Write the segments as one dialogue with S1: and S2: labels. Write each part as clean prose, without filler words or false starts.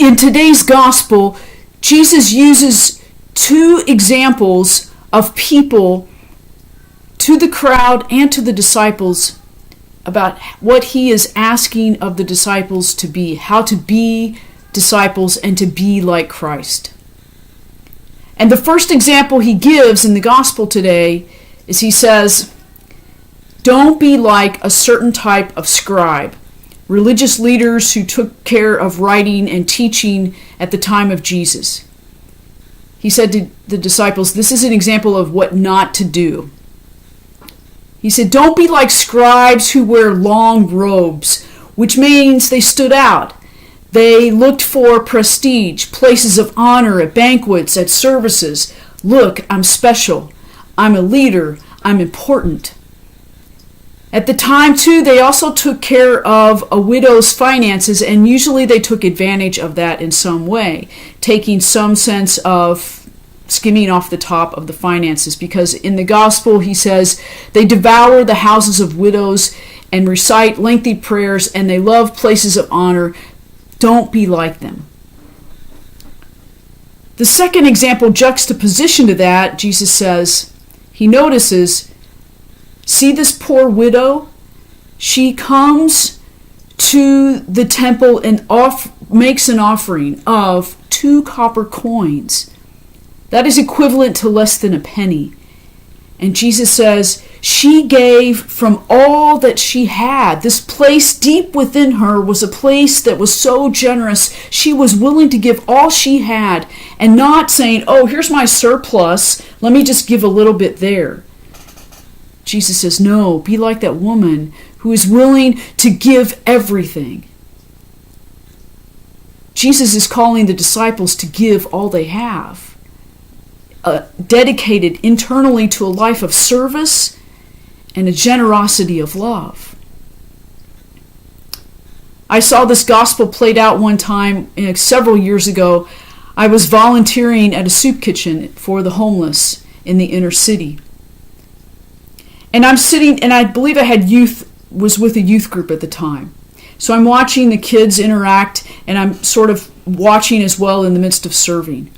S1: in today's gospel, Jesus uses two examples of people to the crowd and to the disciples about what he is asking of the disciples to be, how to be disciples and to be like Christ. And the first example he gives in the gospel today is he says, don't be like a certain type of scribe, religious leaders who took care of writing and teaching at the time of Jesus. He said to the disciples, this is an example of what not to do. He said, don't be like scribes who wear long robes, which means they stood out. They looked for prestige, places of honor at banquets, at services. Look, I'm special. I'm a leader. I'm important. At the time, too, they also took care of a widow's finances, and usually they took advantage of that in some way, taking some sense of skimming off the top of the finances, because in the gospel he says they devour the houses of widows and recite lengthy prayers, and they love places of honor. Don't be like them. The second example, juxtaposition to that, Jesus says, he notices, see this poor widow? She comes to the temple and makes an offering of 2 copper coins. That is equivalent to less than a penny. And Jesus says, she gave from all that she had. This place deep within her was a place that was so generous. She was willing to give all she had and not saying, oh, here's my surplus. Let me just give a little bit there. Jesus says, no, be like that woman who is willing to give everything. Jesus is calling the disciples to give all they have. Dedicated internally to a life of service and a generosity of love. I saw this gospel played out one time several years ago. I was volunteering at a soup kitchen for the homeless in the inner city. And I'm sitting, and I believe I was with a youth group at the time. So I'm watching the kids interact, and I'm sort of watching as well in the midst of serving.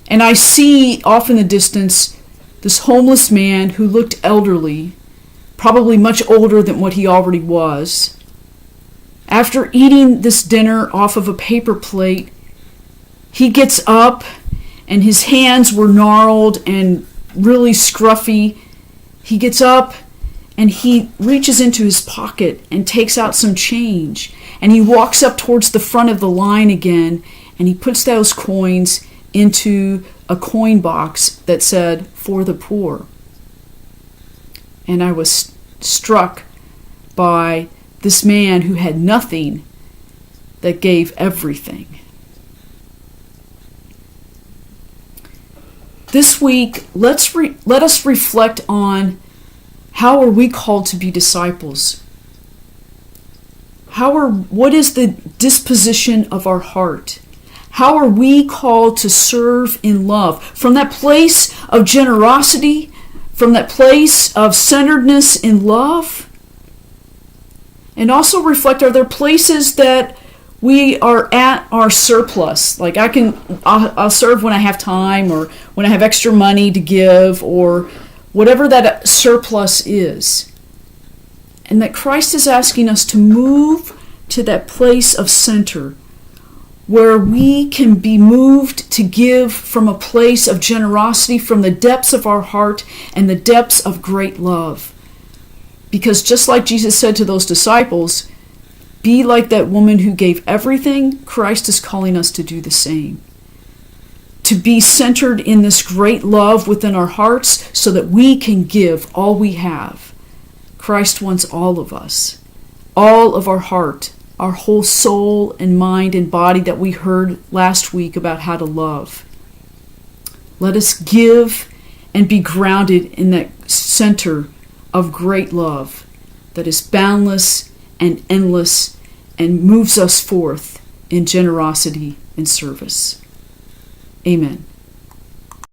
S1: And I see off in the distance this homeless man who looked elderly, probably much older than what he already was. After eating this dinner off of a paper plate, he gets up, and his hands were gnarled and really scruffy. He gets up and he reaches into his pocket and takes out some change. And he walks up towards the front of the line again, and he puts those coins into a coin box that said, for the poor. And I was struck by this man who had nothing that gave everything. This week, let us reflect on how are we called to be disciples? What is the disposition of our heart? How are we called to serve in love? From that place of generosity, from that place of centeredness in love, and also reflect, are there places that we are at our surplus? Like I'll serve when I have time, or when I have extra money to give, or whatever that surplus is. And that Christ is asking us to move to that place of center, where we can be moved to give from a place of generosity, from the depths of our heart and the depths of great love. Because just like Jesus said to those disciples, be like that woman who gave everything, Christ is calling us to do the same. To be centered in this great love within our hearts so that we can give all we have. Christ wants all of us, all of our heart, our whole soul and mind and body that we heard last week about how to love. Let us give and be grounded in that center of great love that is boundless and endless and moves us forth in generosity and service. Amen.